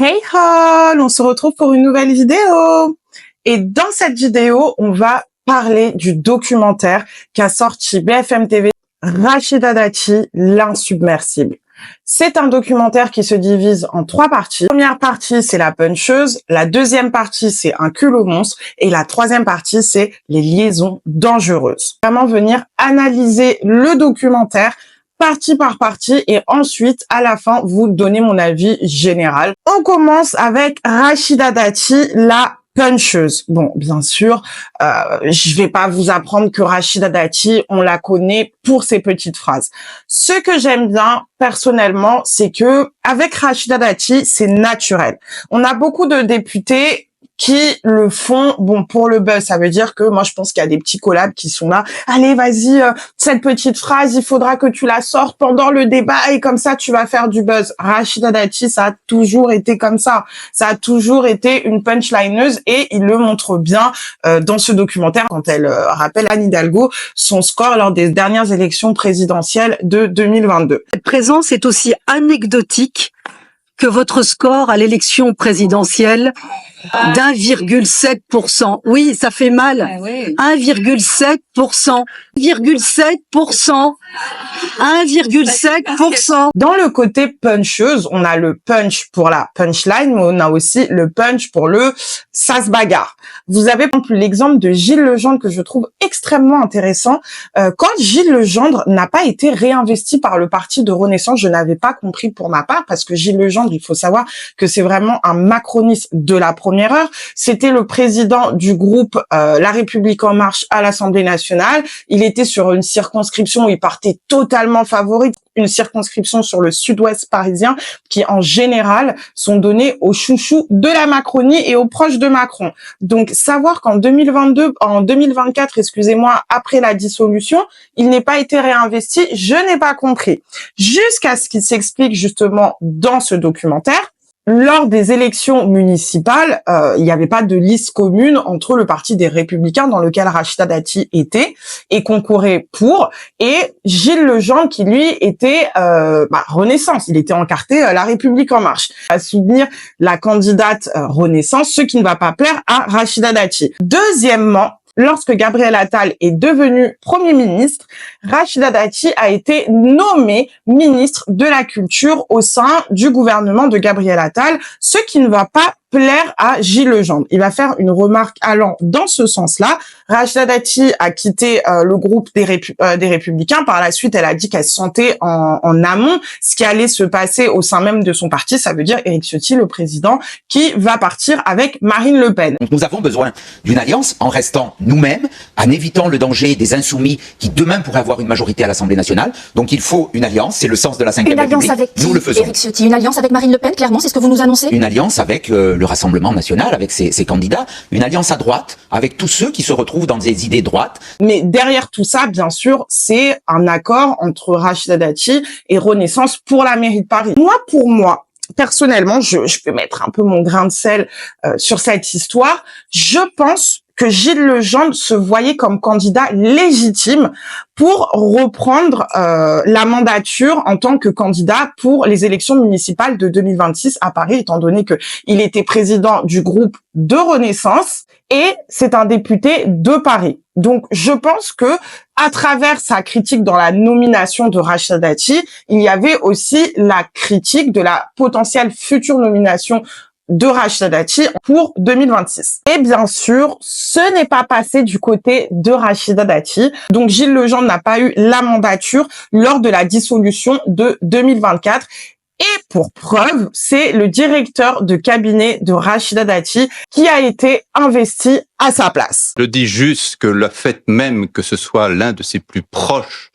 Hey all, on se retrouve pour une nouvelle vidéo. Et dans cette vidéo, on va parler du documentaire qu'a sorti BFM TV, Rachida Dati, l'insubmersible. C'est un documentaire qui se divise en 3 parties. La première partie, c'est la puncheuse. La deuxième partie, c'est un culot monstre. Et la troisième partie, c'est les liaisons dangereuses. Vraiment venir analyser le documentaire partie par partie et ensuite, à la fin, vous donner mon avis général. On commence avec Rachida Dati, la puncheuse. Bon, bien sûr, je vais pas vous apprendre que Rachida Dati, on la connaît pour ses petites phrases. Ce que j'aime bien, personnellement, c'est que avec Rachida Dati, c'est naturel. On a beaucoup de députés qui le font, bon, pour le buzz. Ça veut dire que moi, je pense qu'il y a des petits collabs qui sont là. Allez, vas-y, cette petite phrase, il faudra que tu la sortes pendant le débat et comme ça, tu vas faire du buzz. Rachida Dati, ça a toujours été comme ça. Ça a toujours été une punchlineuse et il le montre bien dans ce documentaire quand elle rappelle Anne Hidalgo son score lors des dernières élections présidentielles de 2022. Cette présence est aussi anecdotique que votre score à l'élection présidentielle d'1,7%. Oui, ça fait mal. 1,7%. 1,7%. 1,7%. Dans le côté puncheuse, on a le punch pour la punchline, mais on a aussi le punch pour le ça se bagarre. Vous avez par exemple l'exemple de Gilles Legendre que je trouve extrêmement intéressant. Quand Gilles Legendre n'a pas été réinvesti par le parti de Renaissance, je n'avais pas compris pour ma part parce que Gilles Legendre, il faut savoir que c'est vraiment un macroniste de la première heure. C'était le président du groupe La République En Marche à l'Assemblée nationale. Il était sur une circonscription où il partait totalement favori, une circonscription sur le sud-ouest parisien qui en général sont donnés aux chouchous de la Macronie et aux proches de Macron. Donc savoir qu'en 2024, excusez-moi, après la dissolution, il n'est pas été réinvesti, je n'ai pas compris. Jusqu'à ce qu'il s'explique justement dans ce documentaire. Lors des élections municipales, il n'y avait pas de liste commune entre le parti des Républicains dans lequel Rachida Dati était et concourait pour, et Gilles Legendre qui lui était Renaissance, il était encarté La République En Marche, à soutenir la candidate Renaissance, ce qui ne va pas plaire à Rachida Dati. Deuxièmement, lorsque Gabriel Attal est devenu Premier ministre, Rachida Dati a été nommée ministre de la Culture au sein du gouvernement de Gabriel Attal, ce qui ne va pas plaire à Gilles Legendre. Il va faire une remarque allant dans ce sens-là. Rachida Dati a quitté le groupe des Républicains. Par la suite, elle a dit qu'elle se sentait en amont ce qui allait se passer au sein même de son parti. Ça veut dire Éric Ciotti, le président, qui va partir avec Marine Le Pen. Nous avons besoin d'une alliance en restant nous-mêmes, en évitant le danger des insoumis qui demain pourraient avoir une majorité à l'Assemblée nationale. Donc il faut une alliance, c'est le sens de la 5e République. Une alliance avec qui, nous le faisons. Éric Ciotti? Une alliance avec Marine Le Pen, clairement, c'est ce que vous nous annoncez? Une alliance avec le Rassemblement national, avec ses candidats. Une alliance à droite, avec tous ceux qui se retrouvent dans des idées droites. Mais derrière tout ça, bien sûr, c'est un accord entre Rachida Dati et Renaissance pour la mairie de Paris. Pour moi, personnellement, je peux mettre un peu mon grain de sel sur cette histoire. Je pense que Gilles Legendre se voyait comme candidat légitime pour reprendre la mandature en tant que candidat pour les élections municipales de 2026 à Paris, étant donné que il était président du groupe de Renaissance et c'est un député de Paris. Donc, je pense que à travers sa critique dans la nomination de Rachida Dati, il y avait aussi la critique de la potentielle future nomination de Rachida Dati pour 2026. Et bien sûr, ce n'est pas passé du côté de Rachida Dati. Donc Gilles Legendre n'a pas eu la mandature lors de la dissolution de 2024. Et pour preuve, c'est le directeur de cabinet de Rachida Dati qui a été investi à sa place. Je dis juste que le fait même que ce soit l'un de ses plus proches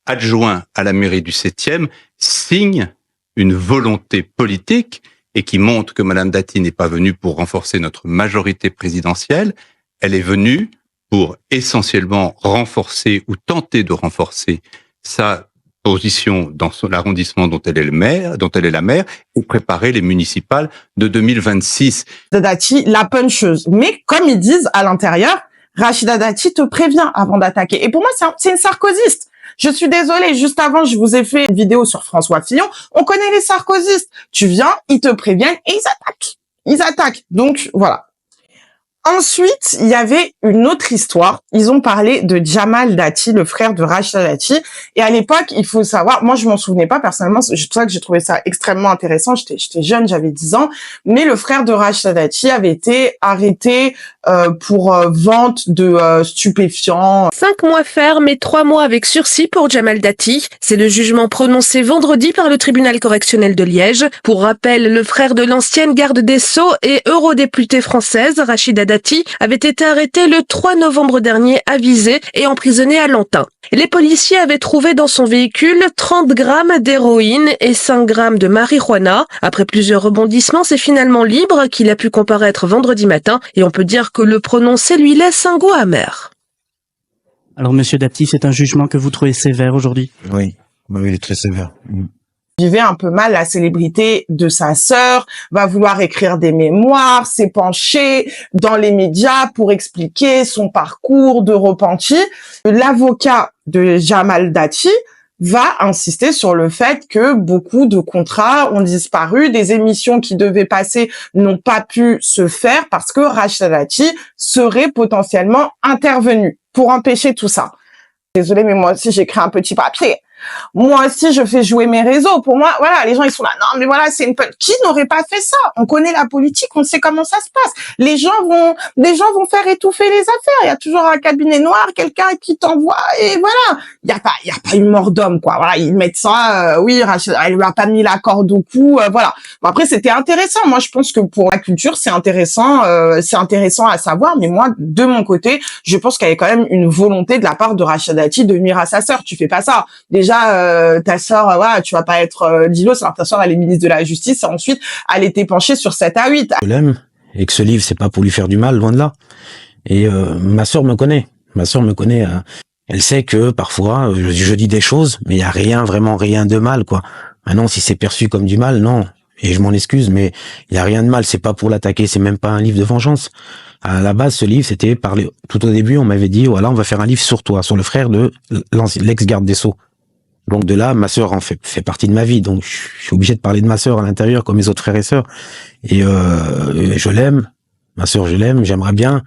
adjoints à la mairie du 7e signe une volonté politique et qui montre que Madame Dati n'est pas venue pour renforcer notre majorité présidentielle, elle est venue pour essentiellement renforcer ou tenter de renforcer sa position dans l'arrondissement dont elle est la maire, et préparer les municipales de 2026. Dati, la puncheuse. Mais comme ils disent à l'intérieur, Rachida Dati te prévient avant d'attaquer. Et pour moi, c'est une sarkozyste. Je suis désolée, juste avant, je vous ai fait une vidéo sur François Fillon. On connaît les sarkozystes. Tu viens, ils te préviennent et ils attaquent. Ils attaquent. Donc, voilà. Ensuite, il y avait une autre histoire. Ils ont parlé de Jamal Dati, le frère de Rachida Dati. Et à l'époque, il faut savoir, moi je m'en souvenais pas personnellement, c'est pour ça que j'ai trouvé ça extrêmement intéressant. J'étais jeune, j'avais 10 ans. Mais le frère de Rachida Dati avait été arrêté pour vente de stupéfiants. 5 mois ferme et 3 mois avec sursis pour Jamal Dati. C'est le jugement prononcé vendredi par le tribunal correctionnel de Liège. Pour rappel, le frère de l'ancienne garde des Sceaux et eurodéputée française, Rachida Dati, avait été arrêté le 3 novembre dernier à Visé et emprisonné à Lantin. Les policiers avaient trouvé dans son véhicule 30 grammes d'héroïne et 5 grammes de marijuana. Après plusieurs rebondissements, c'est finalement libre qu'il a pu comparaître vendredi matin et on peut dire que le prononcé lui laisse un goût amer. Alors, Monsieur Dati, c'est un jugement que vous trouvez sévère aujourd'hui? Oui, il est très sévère. Vivait un peu mal la célébrité de sa sœur, va vouloir écrire des mémoires, s'est penché dans les médias pour expliquer son parcours de repenti. L'avocat de Jamal Dati va insister sur le fait que beaucoup de contrats ont disparu, des émissions qui devaient passer n'ont pas pu se faire parce que Rachida Dati serait potentiellement intervenue pour empêcher tout ça. Désolée, mais moi aussi j'écris un petit papier. Moi aussi, je fais jouer mes réseaux. Pour moi, voilà, les gens, ils sont là. Non, mais voilà, c'est qui n'aurait pas fait ça? On connaît la politique, on sait comment ça se passe. Des gens vont faire étouffer les affaires. Il y a toujours un cabinet noir, quelqu'un qui t'envoie, et voilà. Il y a pas une mort d'homme, quoi. Voilà, ils mettent ça, oui, Rachel, elle lui a pas mis la corde au cou, voilà. Bon, après, c'était intéressant. Moi, je pense que pour la culture, c'est intéressant à savoir. Mais moi, de mon côté, je pense qu'il y avait quand même une volonté de la part de Rachida Dati de nuire à sa sœur. Tu fais pas ça. Déjà, ta sœur, voilà, tu vas pas être dilos, alors ta sœur, elle est ministre de la Justice, et ensuite, elle était penchée sur 7 à 8. Je l'aime, et que ce livre, c'est pas pour lui faire du mal, loin de là. Et ma sœur me connaît. Ma sœur me connaît. Elle sait que parfois, je dis des choses, mais il y a vraiment rien de mal, quoi. Maintenant, si c'est perçu comme du mal, non. Et je m'en excuse, mais il y a rien de mal. C'est pas pour l'attaquer, c'est même pas un livre de vengeance. À la base, ce livre, c'était parler. Tout au début, on m'avait dit, voilà, on va faire un livre sur toi, sur le frère de l'ex-garde des Sceaux. Donc de là, ma sœur en fait partie de ma vie, donc je suis obligé de parler de ma sœur à l'intérieur comme mes autres frères et sœurs. Et je l'aime, ma sœur, je l'aime, j'aimerais bien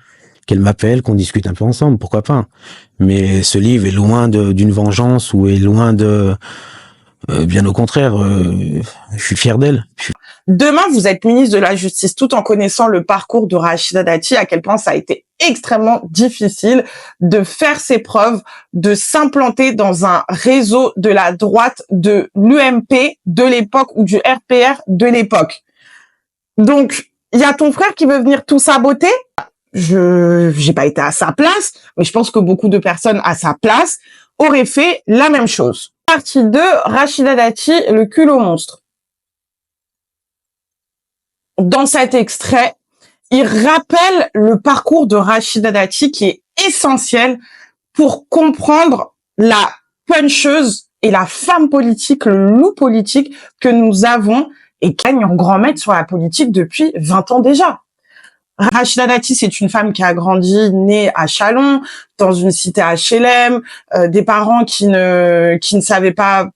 qu'elle m'appelle, qu'on discute un peu ensemble, pourquoi pas. Mais ce livre est loin d'une vengeance ou est loin de... bien au contraire, je suis fier d'elle. Demain, vous êtes ministre de la Justice, tout en connaissant le parcours de Rachida Dati, à quel point ça a été extrêmement difficile de faire ses preuves, de s'implanter dans un réseau de la droite de l'UMP de l'époque ou du RPR de l'époque. Donc, il y a ton frère qui veut venir tout saboter. J'ai pas été à sa place, mais je pense que beaucoup de personnes à sa place auraient fait la même chose. Partie 2, Rachida Dati, le culot monstre. Dans cet extrait, il rappelle le parcours de Rachida Dati qui est essentiel pour comprendre la puncheuse et la femme politique, le loup politique que nous avons et qui gagne en grand maître sur la politique depuis 20 ans déjà. Rachida Dati, c'est une femme qui a grandi, née à Châlons, dans une cité HLM, des parents qui ne savaient pas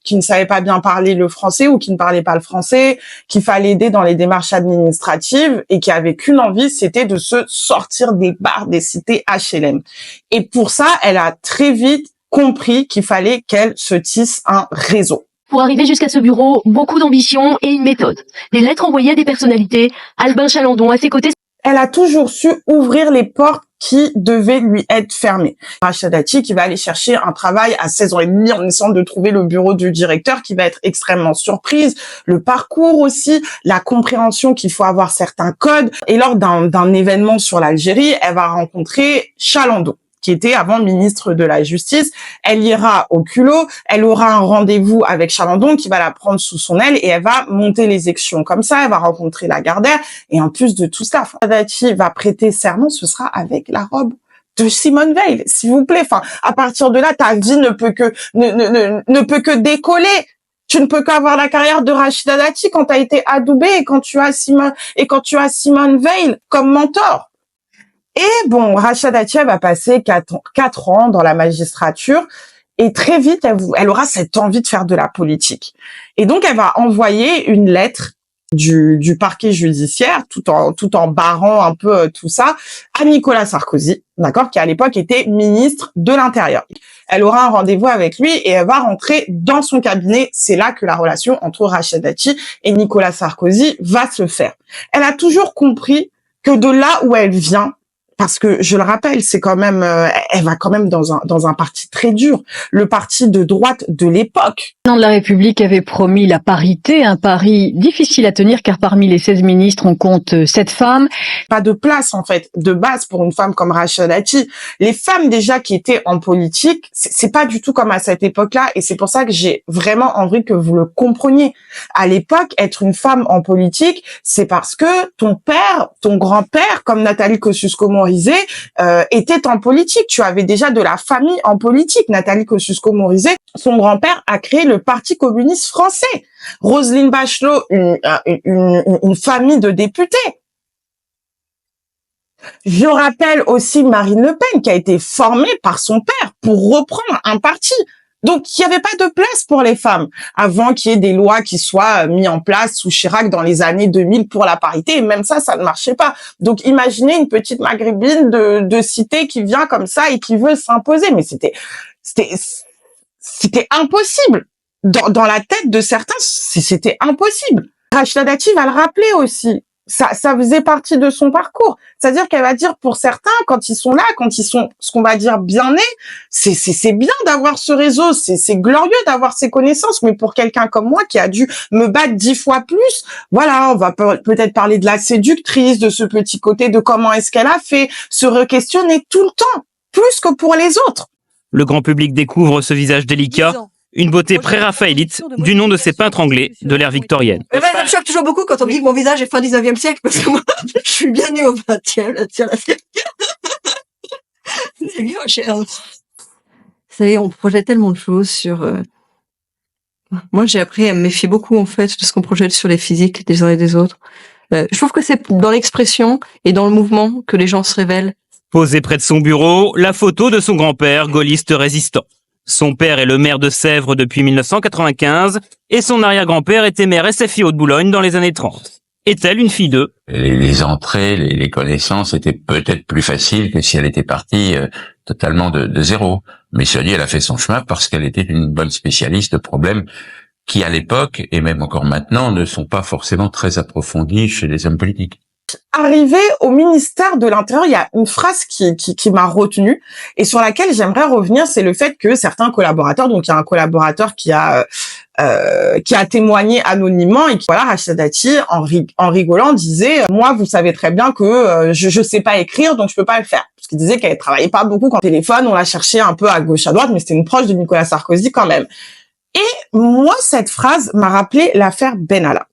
bien parler le français ou qui ne parlaient pas le français, qu'il fallait aider dans les démarches administratives et qui avait qu'une envie, c'était de se sortir des bars des cités HLM. Et pour ça, elle a très vite compris qu'il fallait qu'elle se tisse un réseau. Pour arriver jusqu'à ce bureau, beaucoup d'ambition et une méthode. Des lettres envoyées à des personnalités, Albin Chalandon à ses côtés. Elle a toujours su ouvrir les portes qui devaient lui être fermées. Rachida Dati qui va aller chercher un travail à 16 ans et demi en essayant de trouver le bureau du directeur, qui va être extrêmement surprise, le parcours aussi, la compréhension qu'il faut avoir certains codes. Et lors d'un événement sur l'Algérie, elle va rencontrer Chalandon, qui était avant ministre de la Justice. Elle ira au culot, elle aura un rendez-vous avec Chalandon qui va la prendre sous son aile et elle va monter les échelons comme ça, elle va rencontrer Lagardère et en plus de tout ça, Dati va prêter serment, ce sera avec la robe de Simone Veil, s'il vous plaît. Enfin, à partir de là, ta vie ne peut que décoller. Tu ne peux qu'avoir la carrière de Rachida Dati quand tu as été adoubée et quand tu as Simone Veil comme mentor. Et bon, Rachida Dati va passer 4 ans dans la magistrature Et très vite, elle aura cette envie de faire de la politique. Et donc, elle va envoyer une lettre du parquet judiciaire, tout en barrant un peu tout ça, à Nicolas Sarkozy, d'accord, qui à l'époque était ministre de l'Intérieur. Elle aura un rendez-vous avec lui et elle va rentrer dans son cabinet. C'est là que la relation entre Rachida Dati et Nicolas Sarkozy va se faire. Elle a toujours compris que de là où elle vient, parce que je le rappelle, c'est quand même, elle va quand même dans un parti très dur, le parti de droite de l'époque. Le président de la République avait promis la parité, un pari difficile à tenir car parmi les 16 ministres, on compte 7 femmes. Pas de place, en fait, de base pour une femme comme Rachida Dati. Les femmes, déjà, qui étaient en politique, c'est pas du tout comme à cette époque-là, et c'est pour ça que j'ai vraiment envie que vous le compreniez. À l'époque, être une femme en politique, c'est parce que ton père, ton grand-père, comme Nathalie Kosciusko-Morizet, était en politique. Tu avais déjà de la famille en politique. Nathalie Kosciusko-Morizet, son grand-père a créé le Parti communiste français. Roselyne Bachelot, une famille de députés. Je rappelle aussi Marine Le Pen, qui a été formée par son père pour reprendre un parti. Donc, il n'y avait pas de place pour les femmes avant qu'il y ait des lois qui soient mises en place sous Chirac dans les années 2000 pour la parité. Et même ça ne marchait pas. Donc, imaginez une petite maghrébine de cité qui vient comme ça et qui veut s'imposer. Mais c'était impossible. Dans la tête de certains, c'était impossible. Rachida Dati va le rappeler aussi. Ça faisait partie de son parcours. C'est-à-dire qu'elle va dire pour certains, quand ils sont là, quand ils sont, ce qu'on va dire, bien nés, c'est bien d'avoir ce réseau, c'est glorieux d'avoir ces connaissances, mais pour quelqu'un comme moi qui a dû me battre 10 fois plus, voilà, on va peut-être parler de la séductrice, de ce petit côté, de comment est-ce qu'elle a fait, se re-questionner tout le temps, plus que pour les autres. Le grand public découvre ce visage délicat, une beauté pré-raphaélite, du nom de ces peintres anglais de l'ère victorienne. Ça me choque toujours beaucoup quand on me dit que mon visage est fin 19e siècle, parce que moi, je suis bien née au 20e, là-dessus, c'est bien cher. Vous savez, on projette tellement de choses sur... Moi, j'ai appris à me méfier beaucoup, en fait, de ce qu'on projette sur les physiques des uns et des autres. Je trouve que c'est dans l'expression et dans le mouvement que les gens se révèlent. Posée près de son bureau, la photo de son grand-père, gaulliste résistant. Son père est le maire de Sèvres depuis 1995 et son arrière-grand-père était maire SFI Haute-Boulogne dans les années 30. Est-elle une fille d'eux? Les entrées, les connaissances étaient peut-être plus faciles que si elle était partie totalement de zéro. Mais cela dit, elle a fait son chemin parce qu'elle était une bonne spécialiste de problèmes qui, à l'époque, et même encore maintenant, ne sont pas forcément très approfondis chez les hommes politiques. Arrivé au ministère de l'Intérieur, il y a une phrase qui m'a retenue et sur laquelle j'aimerais revenir, c'est le fait que certains collaborateurs, donc il y a un collaborateur qui a témoigné anonymement et qui, voilà, Rachida Dati, en rigolant, disait « Moi, vous savez très bien que je sais pas écrire, donc je peux pas le faire. » Parce qu'il disait qu'elle travaillait pas beaucoup quand téléphone, on l'a cherché un peu à gauche, à droite, mais c'était une proche de Nicolas Sarkozy quand même. Et moi, cette phrase m'a rappelé l'affaire Benalla.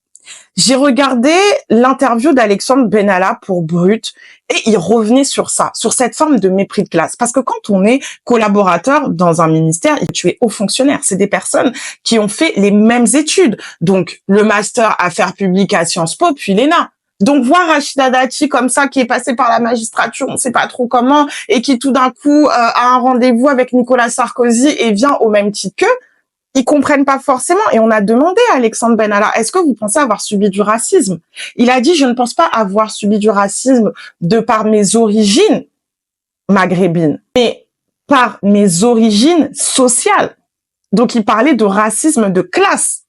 J'ai regardé l'interview d'Alexandre Benalla pour Brut et il revenait sur ça, sur cette forme de mépris de classe. Parce que quand on est collaborateur dans un ministère, tu es haut fonctionnaire. C'est des personnes qui ont fait les mêmes études. Donc, le master affaires publiques à Sciences Po, puis l'ENA. Donc, voir Rachida Dati comme ça, qui est passée par la magistrature, on ne sait pas trop comment, et qui tout d'un coup a un rendez-vous avec Nicolas Sarkozy et vient au même titre qu'eux, ils comprennent pas forcément. Et on a demandé à Alexandre Benalla, est-ce que vous pensez avoir subi du racisme? Il a dit, je ne pense pas avoir subi du racisme de par mes origines maghrébines, mais par mes origines sociales. Donc, il parlait de racisme de classe.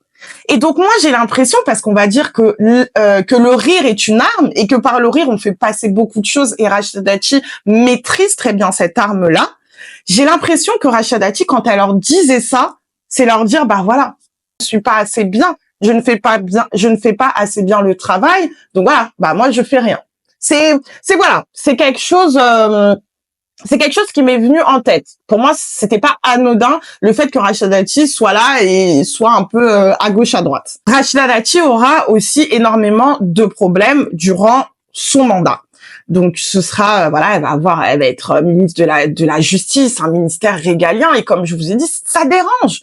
Et donc, moi, j'ai l'impression, parce qu'on va dire que le rire est une arme et que par le rire, on fait passer beaucoup de choses et Rachida Dati maîtrise très bien cette arme-là. J'ai l'impression que Rachida Dati, quand elle leur disait ça, c'est leur dire, bah voilà, je suis pas assez bien, je ne fais pas assez bien le travail, donc voilà, bah moi je fais rien. C'est quelque chose qui m'est venu en tête. Pour moi, c'était pas anodin le fait que Rachida Dati soit là et soit un peu à gauche à droite. Rachida Dati aura aussi énormément de problèmes durant son mandat. Donc ce sera voilà, elle va être ministre de la justice, un ministère régalien, et comme je vous ai dit, ça dérange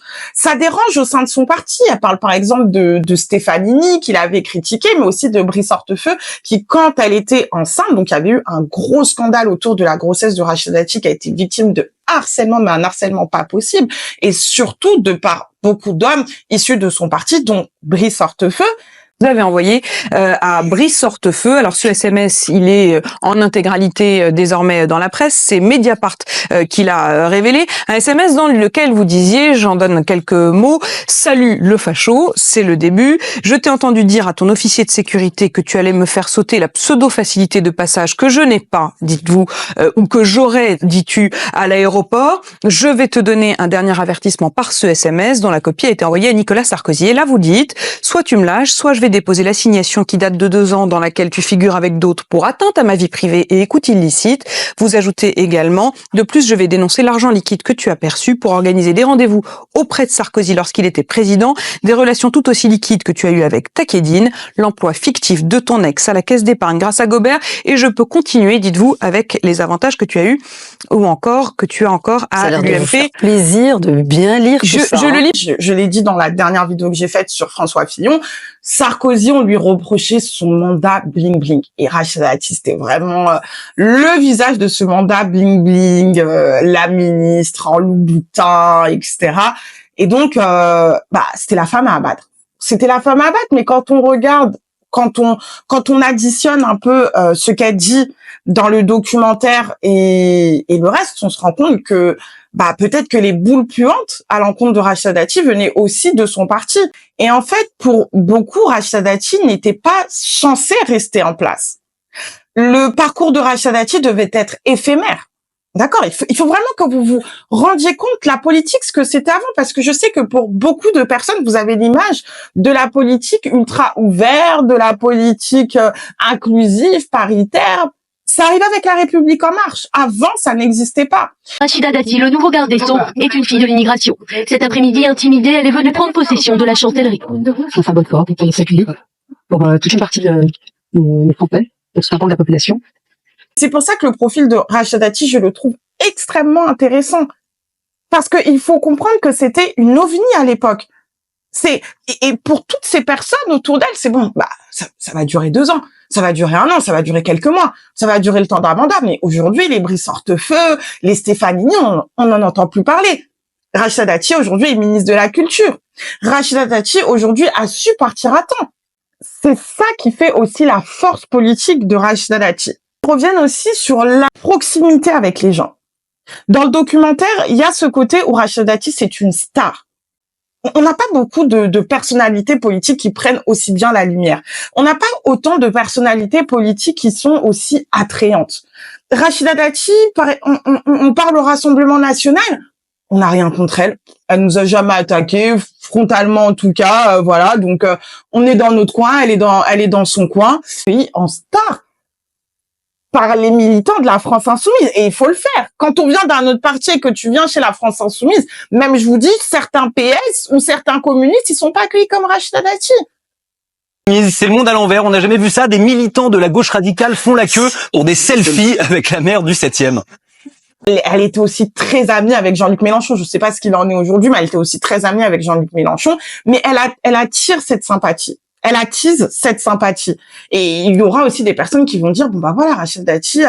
au sein de son parti. Elle parle par exemple de Stefanini qu'il avait critiqué, mais aussi de Brice Hortefeux qui, quand elle était enceinte, donc il y avait eu un gros scandale autour de la grossesse de Rachida Dati, qui a été victime de harcèlement, mais un harcèlement pas possible, et surtout de par beaucoup d'hommes issus de son parti, dont Brice Hortefeux. Vous avez envoyé à Brice Hortefeux. Alors ce SMS, il est en intégralité désormais dans la presse. C'est Mediapart qui l'a révélé. Un SMS dans lequel vous disiez, j'en donne quelques mots: salut le facho, c'est le début. Je t'ai entendu dire à ton officier de sécurité que tu allais me faire sauter la pseudo-facilité de passage que je n'ai pas, dites-vous, ou que j'aurais, dis-tu, à l'aéroport. Je vais te donner un dernier avertissement par ce SMS dont la copie a été envoyée à Nicolas Sarkozy. Et là vous dites, soit tu me lâches, soit je vais déposer l'assignation qui date de 2 ans dans laquelle tu figures avec d'autres pour atteinte à ma vie privée et écoute illicite. Vous ajoutez également: de plus, je vais dénoncer l'argent liquide que tu as perçu pour organiser des rendez-vous auprès de Sarkozy lorsqu'il était président, des relations tout aussi liquides que tu as eues avec Takedine, l'emploi fictif de ton ex à la caisse d'épargne grâce à Gobert, et je peux continuer, dites-vous, avec les avantages que tu as eus ou encore que tu as encore à l'UMP. Plaisir de bien lire tout ça. Je le lis. Je l'ai dit dans la dernière vidéo que j'ai faite sur François Fillon. Sarkozy, on lui reprochait son mandat bling bling, et Rachida Dati, c'était vraiment le visage de ce mandat bling bling, la ministre en louboutin, etc. Et donc, c'était la femme à abattre. C'était la femme à abattre, mais quand on regarde, quand on additionne un peu ce qu'elle dit dans le documentaire et le reste, on se rend compte que peut-être que les boules puantes à l'encontre de Rachida Dati venaient aussi de son parti. Et en fait, pour beaucoup, Rachida Dati n'était pas censée rester en place. Le parcours de Rachida Dati devait être éphémère. D'accord, il faut vraiment que vous vous rendiez compte la politique, ce que c'était avant, parce que je sais que pour beaucoup de personnes, vous avez l'image de la politique ultra ouverte, de la politique inclusive, paritaire. Ça arrive avec la République en marche. Avant, ça n'existait pas. Rachida Dati, le nouveau garde des Sceaux, est une fille de l'immigration. Cet après-midi, intimidée, elle est venue prendre possession de la chancellerie. Enfin, bonne forme, pour s'accueillir pour toute une partie des Français, pour ce rapport de la population. C'est pour ça que le profil de Rachida Dati, je le trouve extrêmement intéressant. Parce qu'il faut comprendre que c'était une ovni à l'époque. Et pour toutes ces personnes autour d'elle, c'est bon, ça va durer 2 ans, ça va durer 1 an, ça va durer quelques mois, ça va durer le temps d'un mandat. Mais aujourd'hui, les Brice Hortefeux, les Stefanini, on n'en entend plus parler. Rachida Dati, aujourd'hui, est ministre de la Culture. Rachida Dati, aujourd'hui, a su partir à temps. C'est ça qui fait aussi la force politique de Rachida Dati. Ils reviennent aussi sur la proximité avec les gens. Dans le documentaire, il y a ce côté où Rachida Dati, c'est une star. On n'a pas beaucoup de personnalités politiques qui prennent aussi bien la lumière. On n'a pas autant de personnalités politiques qui sont aussi attrayantes. Rachida Dati, on parle au Rassemblement national, on n'a rien contre elle. Elle nous a jamais attaqué, frontalement en tout cas, voilà. Donc on est dans notre coin, elle est dans son coin. Oui, en star par les militants de la France Insoumise. Et il faut le faire. Quand on vient d'un autre parti et que tu viens chez la France Insoumise, même je vous dis, certains PS ou certains communistes, ils sont pas accueillis comme Rachida Dati. C'est le monde à l'envers, on n'a jamais vu ça. Des militants de la gauche radicale font la queue pour des selfies avec la maire du 7e. Elle était aussi très amie avec Jean-Luc Mélenchon. Je sais pas ce qu'il en est aujourd'hui, mais elle était aussi très amie avec Jean-Luc Mélenchon. Mais elle attire cette sympathie. Elle attise cette sympathie. Et il y aura aussi des personnes qui vont dire, voilà, Rachida Dati,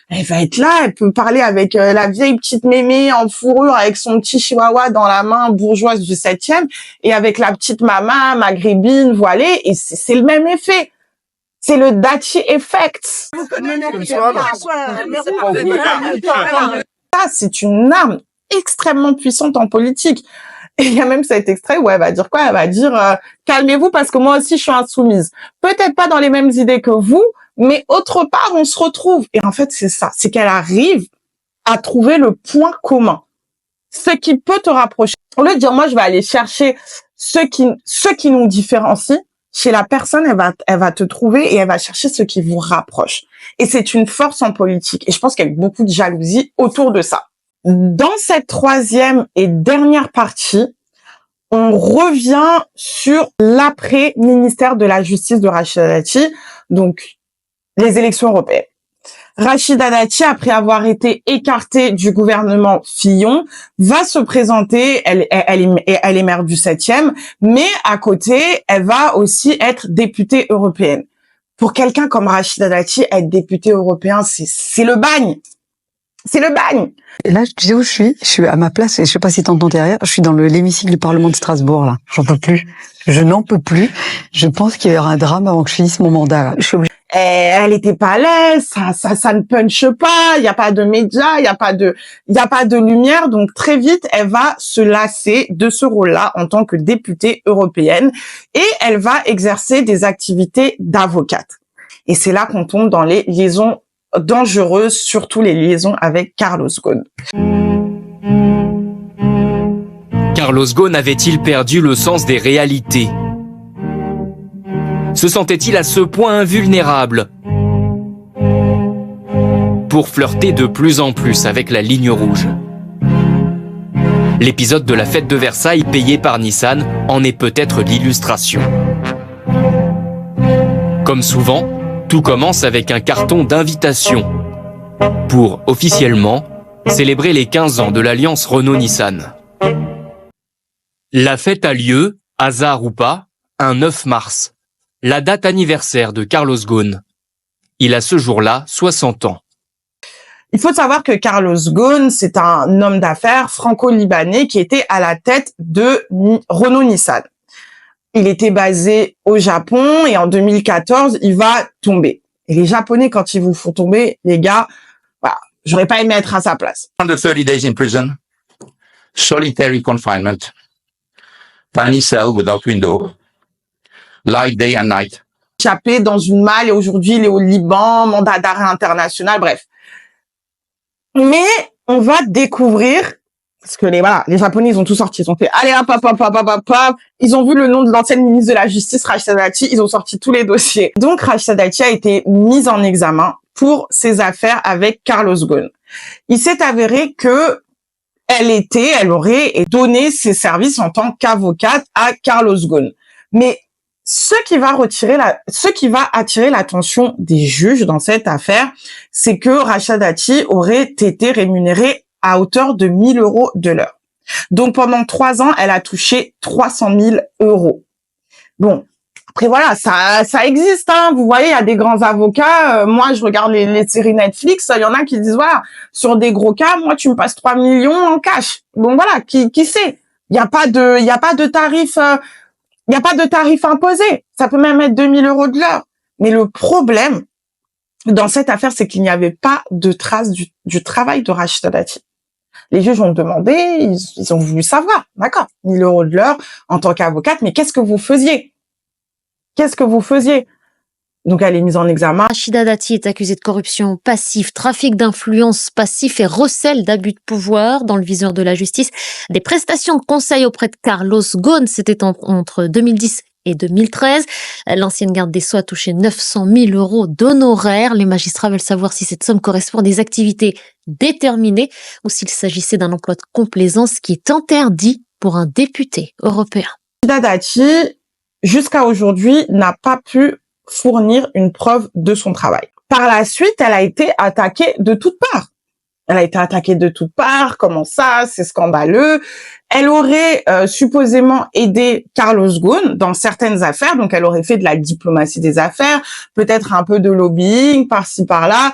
elle va être là, elle peut parler avec la vieille petite mémé en fourrure avec son petit chihuahua dans la main bourgeoise du 7e et avec la petite maman maghrébine voilée, et c'est le même effet. C'est le Dati effect. Ça, c'est une arme extrêmement puissante en politique. Et il y a même cet extrait où elle va dire quoi? Elle va dire calmez-vous parce que moi aussi je suis insoumise. Peut-être pas dans les mêmes idées que vous, mais autre part on se retrouve. Et en fait c'est ça, c'est qu'elle arrive à trouver le point commun, ce qui peut te rapprocher. Au lieu de dire moi je vais aller chercher ce qui nous différencie, chez la personne elle va te trouver et elle va chercher ce qui vous rapproche. Et c'est une force en politique. Et je pense qu'il y a beaucoup de jalousie autour de ça. Dans cette 3e et dernière partie, on revient sur l'après-ministère de la Justice de Rachida Dati, donc les élections européennes. Rachida Dati, après avoir été écartée du gouvernement Fillon, va se présenter, elle est maire du 7e, mais à côté, elle va aussi être députée européenne. Pour quelqu'un comme Rachida Dati, être député européen, c'est le bagne. C'est le bagne. Et là, tu sais où je suis? Je suis à ma place, et je sais pas si t'entends derrière, je suis dans l'hémicycle du Parlement de Strasbourg, là. J'en peux plus. Je n'en peux plus. Je pense qu'il y aura un drame avant que je finisse mon mandat, là. Je suis obligée. Elle était pas à l'aise, ça ne punche pas, il y a pas de médias, il y a pas de lumière, donc très vite, elle va se lasser de ce rôle-là en tant que députée européenne et elle va exercer des activités d'avocate. Et c'est là qu'on tombe dans les liaisons dangereuses, surtout les liaisons avec Carlos Ghosn. Carlos Ghosn avait-il perdu le sens des réalités? Se sentait-il à ce point invulnérable pour flirter de plus en plus avec la ligne rouge? L'épisode de la fête de Versailles payé par Nissan en est peut-être l'illustration. Comme souvent, tout commence avec un carton d'invitation pour, officiellement, célébrer les 15 ans de l'alliance Renault-Nissan. La fête a lieu, hasard ou pas, un 9 mars, la date anniversaire de Carlos Ghosn. Il a ce jour-là 60 ans. Il faut savoir que Carlos Ghosn, c'est un homme d'affaires franco-libanais qui était à la tête de Renault-Nissan. Il était basé au Japon et en 2014, il va tomber. Et les Japonais, quand ils vous font tomber, les gars, voilà, j'aurais pas aimé être à sa place. 130 days in prison, solitary confinement, tiny cell without window, light day and night. Échappé dans une malle et aujourd'hui il est au Liban, mandat d'arrêt international, bref. Mais on va découvrir, parce que les Japonais, ils ont tout sorti. Ils ont fait, allez, hop. Ils ont vu le nom de l'ancienne ministre de la Justice, Rachida Dati. Ils ont sorti tous les dossiers. Donc, Rachida Dati a été mise en examen pour ses affaires avec Carlos Ghosn. Il s'est avéré que elle aurait donné ses services en tant qu'avocate à Carlos Ghosn. Mais ce qui va attirer l'attention des juges dans cette affaire, c'est que Rachida Dati aurait été rémunérée à hauteur de 1 000 € de l'heure. Donc, pendant 3 ans, elle a touché 300 000 €. Bon. Après, voilà, ça existe, hein. Vous voyez, il y a des grands avocats. Moi, je regarde les séries Netflix. Il y en a qui disent, voilà, sur des gros cas, moi, tu me passes 3 millions en cash. Bon, voilà, qui sait? Il n'y a pas de tarif, il n'y a pas de tarif imposé. Ça peut même être 2 000 € de l'heure. Mais le problème dans cette affaire, c'est qu'il n'y avait pas de trace du travail de Rachida Dati. Les juges ont demandé, ils ont voulu savoir, d'accord, 1 000 € de l'heure en tant qu'avocate, mais qu'est-ce que vous faisiez? Qu'est-ce que vous faisiez? Donc, elle est mise en examen. Rachida Dati est accusée de corruption passive, trafic d'influence passif et recel d'abus de pouvoir dans le viseur de la justice. Des prestations de conseil auprès de Carlos Ghosn, c'était entre 2010 et 2013. L'ancienne garde des Sceaux a touché 900 000 € d'honoraires. Les magistrats veulent savoir si cette somme correspond à des activités déterminées ou s'il s'agissait d'un emploi de complaisance qui est interdit pour un député européen. Rachida Dati, jusqu'à aujourd'hui, n'a pas pu fournir une preuve de son travail. Par la suite, elle a été attaquée de toutes parts. Comment ça? C'est scandaleux. Elle aurait supposément aidé Carlos Ghosn dans certaines affaires. Donc, elle aurait fait de la diplomatie des affaires, peut-être un peu de lobbying par-ci par-là.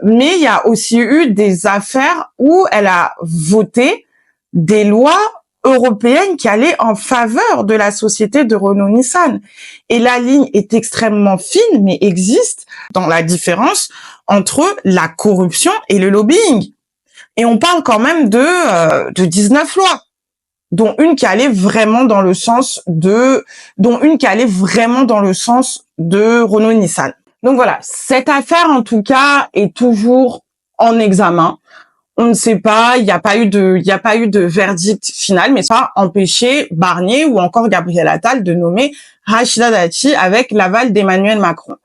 Mais il y a aussi eu des affaires où elle a voté des lois européenne qui allait en faveur de la société de Renault-Nissan. Et la ligne est extrêmement fine, mais existe dans la différence entre la corruption et le lobbying. Et on parle quand même de 19 lois, dont une qui allait vraiment dans le sens de Renault-Nissan. Donc voilà, cette affaire en tout cas est toujours en examen. On ne sait pas, il n'y a pas eu de verdict final, mais ça n'a pas empêché Barnier ou encore Gabriel Attal de nommer Rachida Dati avec l'aval d'Emmanuel Macron.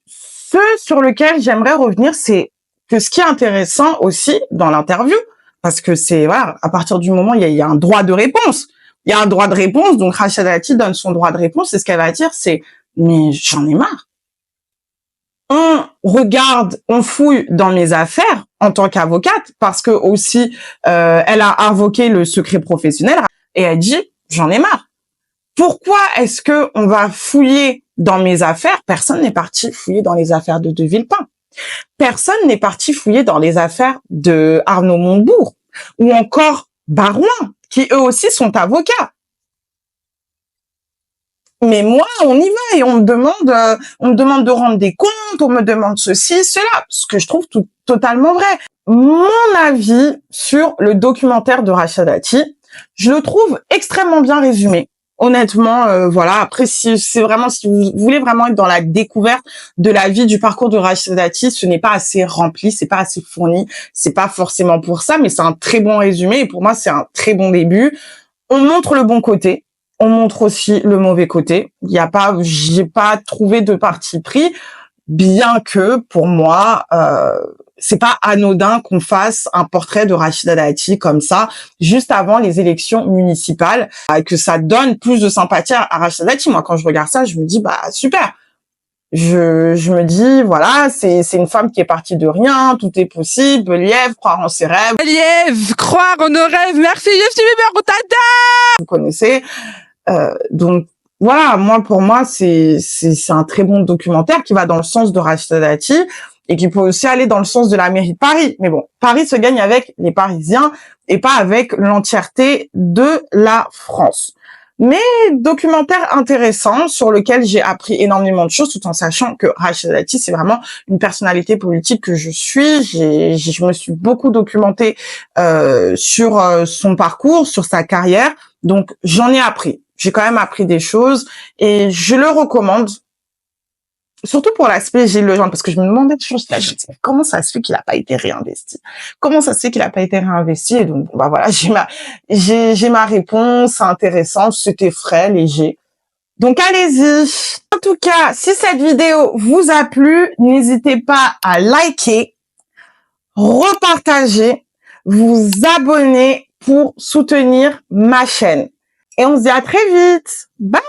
Ce sur lequel j'aimerais revenir, c'est que ce qui est intéressant aussi dans l'interview, parce que c'est, voilà, à partir du moment où il y a un droit de réponse. Il y a un droit de réponse, donc Rachida Dati donne son droit de réponse, et ce qu'elle va dire, c'est, mais j'en ai marre. regarde, on fouille dans mes affaires en tant qu'avocate, parce que aussi, elle a invoqué le secret professionnel et elle dit, j'en ai marre. Pourquoi est-ce que on va fouiller dans mes affaires? Personne n'est parti fouiller dans les affaires de Villepin. Personne n'est parti fouiller dans les affaires de Arnaud Montebourg ou encore Barouin, qui eux aussi sont avocats. Mais moi, on y va et on me demande de rendre des comptes, on me demande ceci, cela, ce que je trouve totalement vrai. Mon avis sur le documentaire de Rachida Dati, je le trouve extrêmement bien résumé. Honnêtement, voilà. Après, si vous voulez vraiment être dans la découverte de la vie, du parcours de Rachida Dati, ce n'est pas assez rempli, c'est pas assez fourni, c'est pas forcément pour ça, mais c'est un très bon résumé et pour moi, c'est un très bon début. On montre le bon côté, on montre aussi le mauvais côté. J'ai pas trouvé de parti pris, bien que pour moi, c'est pas anodin qu'on fasse un portrait de Rachida Dati comme ça, juste avant les élections municipales, que ça donne plus de sympathie à Rachida Dati. Moi, quand je regarde ça, je me dis, bah, super. Je me dis, voilà, c'est une femme qui est partie de rien, tout est possible, Lièvre, croire en ses rêves. Lièvre, croire en nos rêves, merci Justin Bieber, on t'adore! Vous connaissez. Donc, voilà, pour moi, c'est un très bon documentaire qui va dans le sens de Rachida Dati et qui peut aussi aller dans le sens de la mairie de Paris. Mais bon, Paris se gagne avec les Parisiens et pas avec l'entièreté de la France. Mais documentaire intéressant sur lequel j'ai appris énormément de choses tout en sachant que Rachida Dati, c'est vraiment une personnalité politique que je suis. Je me suis beaucoup documentée sur son parcours, sur sa carrière. Donc, j'en ai appris. J'ai quand même appris des choses et je le recommande. Surtout pour l'aspect Gilles Legendre, parce que je me demandais toujours, comment ça se fait qu'il n'a pas été réinvesti? Comment ça se fait qu'il n'a pas été réinvesti? Et donc, bah voilà, j'ai ma réponse, intéressante, c'était frais, léger. Donc, allez-y. En tout cas, si cette vidéo vous a plu, n'hésitez pas à liker, repartager, vous abonner pour soutenir ma chaîne. Et on se dit à très vite. Bye!